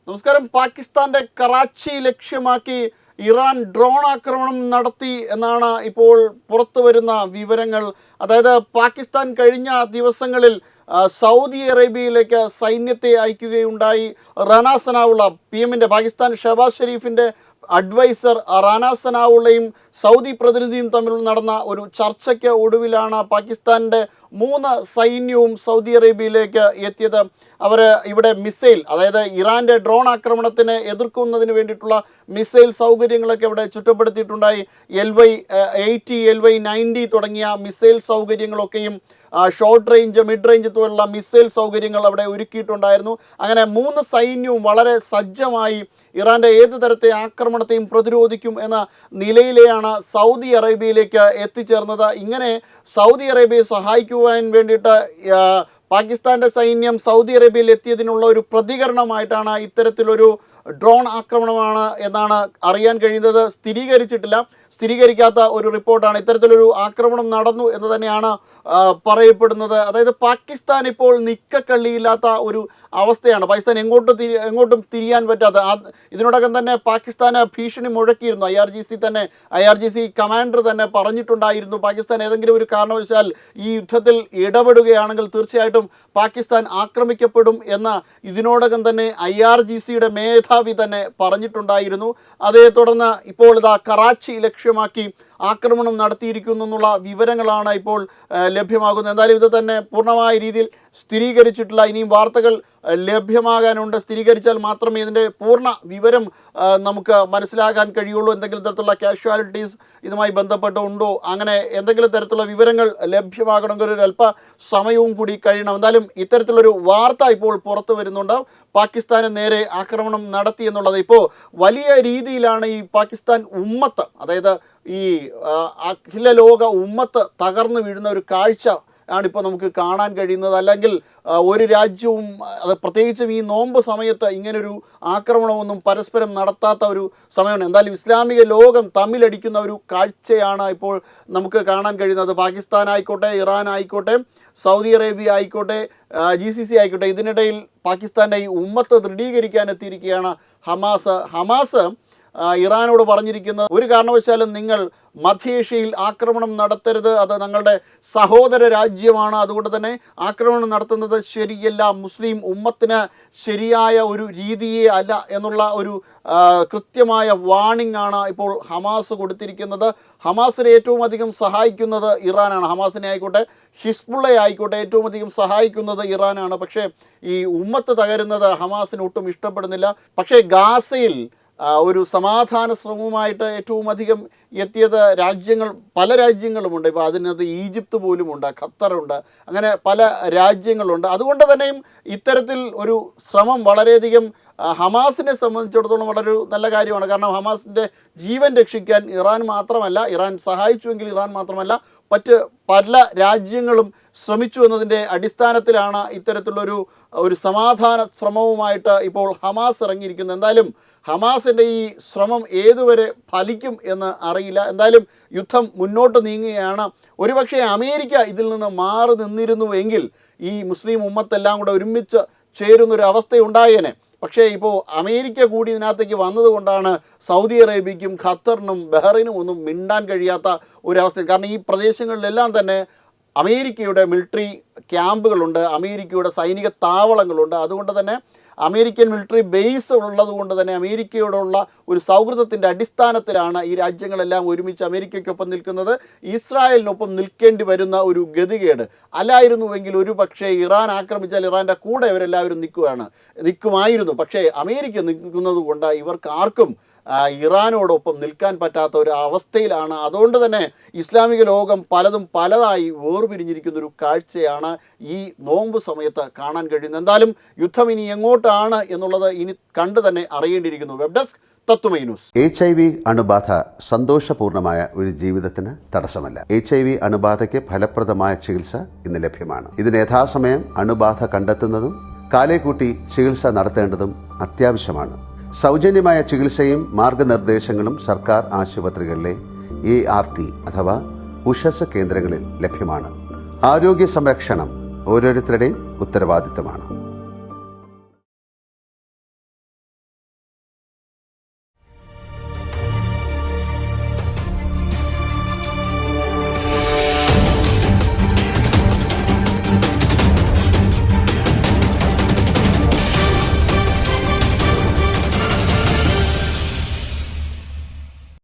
നമസ്കാരം. പാകിസ്ഥാന്റെ കറാച്ചി ലക്ഷ്യമാക്കി ഇറാൻ ഡ്രോൺ ആക്രമണം നടത്തി എന്നാണ് ഇപ്പോൾ പുറത്തു വരുന്ന വിവരങ്ങൾ. അതായത് പാകിസ്ഥാൻ കഴിഞ്ഞ ദിവസങ്ങളിൽ സൗദി അറേബ്യയിലേക്ക് സൈന്യത്തെ അയക്കുകയുണ്ടായി. റാനാ സനാവുള്ള PM-ൻ്റെ പാകിസ്ഥാൻ ഷഹബാസ് ഷെരീഫിൻ്റെ അഡ്വൈസർ റാനാ സനാവുള്ളയും സൗദി പ്രതിനിധിയും തമ്മിൽ നടന്ന ഒരു ചർച്ചയ്ക്ക് ഒടുവിലാണ് പാകിസ്ഥാൻ്റെ 3 സൈന്യവും സൗദി അറേബ്യയിലേക്ക് എത്തിയത്. അവർ ഇവിടെ മിസൈൽ, അതായത് ഇറാൻ്റെ ഡ്രോൺ ആക്രമണത്തിനെ എതിർക്കുന്നതിന് വേണ്ടിയിട്ടുള്ള മിസൈൽ സൗകര്യങ്ങളൊക്കെ ഇവിടെ ചുറ്റപ്പെടുത്തിയിട്ടുണ്ടായി. LY-80, LY-90 തുടങ്ങിയ മിസൈൽ സൗകര്യങ്ങളൊക്കെയും ഷോർട്ട് റേഞ്ച്, മിഡ് റേഞ്ച് പോലുള്ള മിസൈൽ സൗകര്യങ്ങൾ അവിടെ ഒരുക്കിയിട്ടുണ്ടായിരുന്നു. അങ്ങനെ 3 സൈന്യവും വളരെ സജ്ജമായി ഇറാൻ്റെ ഏത് തരത്തെ ആക്രമണത്തെയും പ്രതിരോധിക്കും എന്ന നിലയിലെയാണ് സൗദി അറേബ്യയിലേക്ക് എത്തിച്ചേർന്നത്. ഇങ്ങനെ സൗദി അറേബ്യയെ സഹായിക്കുവാൻ വേണ്ടിയിട്ട് പാകിസ്ഥാൻ്റെ സൈന്യം സൗദി അറേബ്യയിൽ എത്തിയതിനുള്ള ഒരു പ്രതികരണമായിട്ടാണ് ഇത്തരത്തിലൊരു ഡ്രോൺ ആക്രമണമാണ് എന്നാണ് അറിയാൻ കഴിയുന്നത്. സ്ഥിരീകരിക്കാത്ത ഒരു റിപ്പോർട്ടാണ്. ഇത്തരത്തിലൊരു ആക്രമണം നടന്നു എന്ന് തന്നെയാണ് പറയപ്പെടുന്നത്. അതായത് പാകിസ്ഥാൻ ഇപ്പോൾ നിക്കക്കള്ളിയില്ലാത്ത ഒരു അവസ്ഥയാണ്. പാകിസ്ഥാൻ എങ്ങോട്ടും തിരിയാൻ പറ്റാത്ത, ഇതിനോടകം തന്നെ പാകിസ്ഥാന് ഭീഷണി മുഴക്കിയിരുന്നു. IRGC കമാൻഡർ തന്നെ പറഞ്ഞിട്ടുണ്ടായിരുന്നു, പാകിസ്ഥാൻ ഏതെങ്കിലും ഒരു കാരണവശാൽ ഈ യുദ്ധത്തിൽ ഇടപെടുകയാണെങ്കിൽ തീർച്ചയായിട്ടും പാകിസ്ഥാൻ ആക്രമിക്കപ്പെടും എന്ന ഇതിനോടകം തന്നെ IRGCയുടെ മേധാവി തന്നെ പറഞ്ഞിട്ടുണ്ടായിരുന്നു. അതേ തുടർന്ന് ഇപ്പോൾ കറാച്ചി ലക്ഷ്യമാക്കി ആക്രമണം നടത്തിയിരിക്കുന്നു എന്നുള്ള വിവരങ്ങളാണ് ഇപ്പോൾ ലഭ്യമാകുന്നത്. എന്തായാലും ഇത് തന്നെ പൂർണ്ണമായ രീതിയിൽ സ്ഥിരീകരിച്ചിട്ടില്ല. ഇനിയും വാർത്തകൾ ലഭ്യമാകാനുണ്ട്. സ്ഥിരീകരിച്ചാൽ മാത്രമേ ഇതിൻ്റെ പൂർണ്ണ വിവരം നമുക്ക് മനസ്സിലാക്കാൻ കഴിയുള്ളൂ. എന്തെങ്കിലും തരത്തിലുള്ള കാഷ്വാലിറ്റീസ് ഇതുമായി ബന്ധപ്പെട്ടുണ്ടോ, അങ്ങനെ എന്തെങ്കിലും തരത്തിലുള്ള വിവരങ്ങൾ ലഭ്യമാകണമെങ്കിൽ ഒരു അല്പ സമയവും കൂടി കഴിയണം. എന്തായാലും ഇത്തരത്തിലൊരു വാർത്ത ഇപ്പോൾ പുറത്തു വരുന്നുണ്ട്. പാകിസ്ഥാന് നേരെ ആക്രമണം നടത്തി എന്നുള്ളത് ഇപ്പോൾ വലിയ രീതിയിലാണ് ഈ പാകിസ്ഥാൻ ഉമ്മത്ത്, അതായത് ഈ അഖില ലോക ഉമ്മത്ത് തകർന്നു വീഴുന്ന ഒരു കാഴ്ച ആണിപ്പോൾ നമുക്ക് കാണാൻ കഴിയുന്നത്. അല്ലെങ്കിൽ ഒരു രാജ്യവും, അത് പ്രത്യേകിച്ചും ഈ നോമ്പ് സമയത്ത് ഇങ്ങനൊരു ആക്രമണമൊന്നും പരസ്പരം നടത്താത്ത ഒരു സമയമാണ്. എന്തായാലും ഇസ്ലാമിക ലോകം തമ്മിലടിക്കുന്ന ഒരു കാഴ്ചയാണ് ഇപ്പോൾ നമുക്ക് കാണാൻ കഴിയുന്നത്. പാകിസ്ഥാൻ ആയിക്കോട്ടെ, ഇറാൻ ആയിക്കോട്ടെ, സൗദി അറേബ്യ ആയിക്കോട്ടെ, GCC ആയിക്കോട്ടെ, ഇതിനിടയിൽ പാകിസ്ഥാൻ്റെ ഈ ഉമ്മത്ത് ദൃഢീകരിക്കാൻ എത്തിയിരിക്കുകയാണ് ഹമാസ് ഇറാനോട് പറഞ്ഞിരിക്കുന്നത്, ഒരു കാരണവശാലും നിങ്ങൾ മധ്യേഷ്യയിൽ ആക്രമണം നടത്തരുത്, അത് ഞങ്ങളുടെ സഹോദര രാജ്യമാണ്, അതുകൊണ്ട് തന്നെ ആക്രമണം നടത്തുന്നത് ശരിയല്ല, മുസ്ലിം ഉമ്മത്തിന് ശരിയായ ഒരു രീതിയേ അല്ല എന്നുള്ള ഒരു കൃത്യമായ വാണിംഗ് ആണ് ഇപ്പോൾ ഹമാസ് കൊടുത്തിരിക്കുന്നത്. ഹമാസിനെ ഏറ്റവും അധികം സഹായിക്കുന്നത് ഇറാനാണ്. ഹമാസിനെ ആയിക്കോട്ടെ, ഹിസ്ബുള്ളയെ ആയിക്കോട്ടെ, ഏറ്റവും അധികം സഹായിക്കുന്നത് ഇറാനാണ്. പക്ഷേ ഈ ഉമ്മത്ത് തകരുന്നത് ഹമാസിന് ഒട്ടും ഇഷ്ടപ്പെടുന്നില്ല. പക്ഷേ ഗാസയിൽ ഒരു സമാധാന ശ്രമവുമായിട്ട് ഏറ്റവും അധികം എത്തിയത് പല രാജ്യങ്ങളുമുണ്ട്. ഇപ്പോൾ അതിനകത്ത് ഈജിപ്ത് പോലുമുണ്ട്, ഖത്തറുണ്ട്, അങ്ങനെ പല രാജ്യങ്ങളുണ്ട്. അതുകൊണ്ട് തന്നെയും ഇത്തരത്തിൽ ഒരു ശ്രമം വളരെയധികം ഹമാസിനെ സംബന്ധിച്ചിടത്തോളം വളരെ നല്ല കാര്യമാണ്. കാരണം ഹമാസിൻ്റെ ജീവൻ രക്ഷിക്കാൻ ഇറാൻ സഹായിച്ചുവെങ്കിൽ ഇറാൻ മാത്രമല്ല പല രാജ്യങ്ങളും ശ്രമിച്ചു എന്നതിൻ്റെ അടിസ്ഥാനത്തിലാണ് ഇത്തരത്തിലുള്ളൊരു സമാധാന ശ്രമവുമായിട്ട് ഇപ്പോൾ ഹമാസ് ഇറങ്ങിയിരിക്കുന്നത്. എന്തായാലും ഹമാസിൻ്റെ ഈ ശ്രമം ഏതുവരെ ഫലിക്കും എന്ന് അറിയില്ല. എന്തായാലും യുദ്ധം മുന്നോട്ട് നീങ്ങുകയാണ്. ഒരുപക്ഷെ അമേരിക്ക ഇതിൽ നിന്ന് മാറി നിന്നിരുന്നുവെങ്കിൽ ഈ മുസ്ലിം ഉമ്മത്തെല്ലാം കൂടെ ഒരുമിച്ച് ചേരുന്നൊരു അവസ്ഥയുണ്ടായേനെ. പക്ഷേ ഇപ്പോൾ അമേരിക്ക കൂടി ഇതിനകത്തേക്ക് വന്നതുകൊണ്ടാണ് സൗദി അറേബ്യയ്ക്കും ഖത്തറിനും ബഹ്റൈനും ഒന്നും മിണ്ടാൻ കഴിയാത്ത ഒരവസ്ഥ. കാരണം ഈ പ്രദേശങ്ങളിലെല്ലാം തന്നെ അമേരിക്കയുടെ മിലിറ്ററി ക്യാമ്പുകളുണ്ട്, അമേരിക്കയുടെ സൈനിക താവളങ്ങളുണ്ട്. അതുകൊണ്ട് തന്നെ അമേരിക്കൻ മിലിറ്ററി ബേസ് ഉള്ളതുകൊണ്ട് തന്നെ അമേരിക്കയോടുള്ള ഒരു സൗഹൃദത്തിൻ്റെ അടിസ്ഥാനത്തിലാണ് ഈ രാജ്യങ്ങളെല്ലാം ഒരുമിച്ച് അമേരിക്കയ്ക്കൊപ്പം നിൽക്കുന്നത്. ഇസ്രായേലിനൊപ്പം നിൽക്കേണ്ടി വരുന്ന ഒരു ഗതികേട് അല്ലായിരുന്നുവെങ്കിൽ ഒരു പക്ഷേ ഇറാൻ ആക്രമിച്ചാൽ ഇറാൻ്റെ കൂടെ ഇവരെല്ലാവരും നിൽക്കുമായിരുന്നു. പക്ഷേ അമേരിക്ക നിൽക്കുന്നത് കൊണ്ട് ഇവർക്ക് ആർക്കും ഇറാനോടൊപ്പം നിൽക്കാൻ പറ്റാത്ത ഒരു അവസ്ഥയിലാണ്. അതുകൊണ്ട് തന്നെ ഇസ്ലാമിക ലോകം പലതായി വേർപിരിഞ്ഞിരിക്കുന്ന ഒരു കാഴ്ചയാണ് ഈ നോമ്പ് സമയത്ത് കാണാൻ കഴിയുന്നത്. എന്തായാലും യുദ്ധം ഇനി എങ്ങോട്ടാണ് എന്നുള്ളത് ഇനി കണ്ടു തന്നെ അറിയേണ്ടിയിരിക്കുന്നു. വെബ് ഡെസ്ക് തത്വമൈ ന്യൂസ്. HIV അണുബാധ സന്തോഷപൂർണമായ ഒരു ജീവിതത്തിന് തടസ്സമല്ല. HIV അണുബാധയ്ക്ക് ഫലപ്രദമായ ചികിത്സ ഇന്ന് ലഭ്യമാണ്. ഇതിന് യഥാസമയം അണുബാധ കണ്ടെത്തുന്നതും കാലേക്കൂട്ടി ചികിത്സ നടത്തേണ്ടതും അത്യാവശ്യമാണ്. സൗജന്യമായ ചികിത്സയും മാർഗനിർദ്ദേശങ്ങളും സർക്കാർ ആശുപത്രികളിലെ ART അഥവാ ഉഷസ് കേന്ദ്രങ്ങളിൽ ലഭ്യമാണ്. ആരോഗ്യ സംരക്ഷണം ഓരോരുത്തരുടെയും ഉത്തരവാദിത്തമാണ്.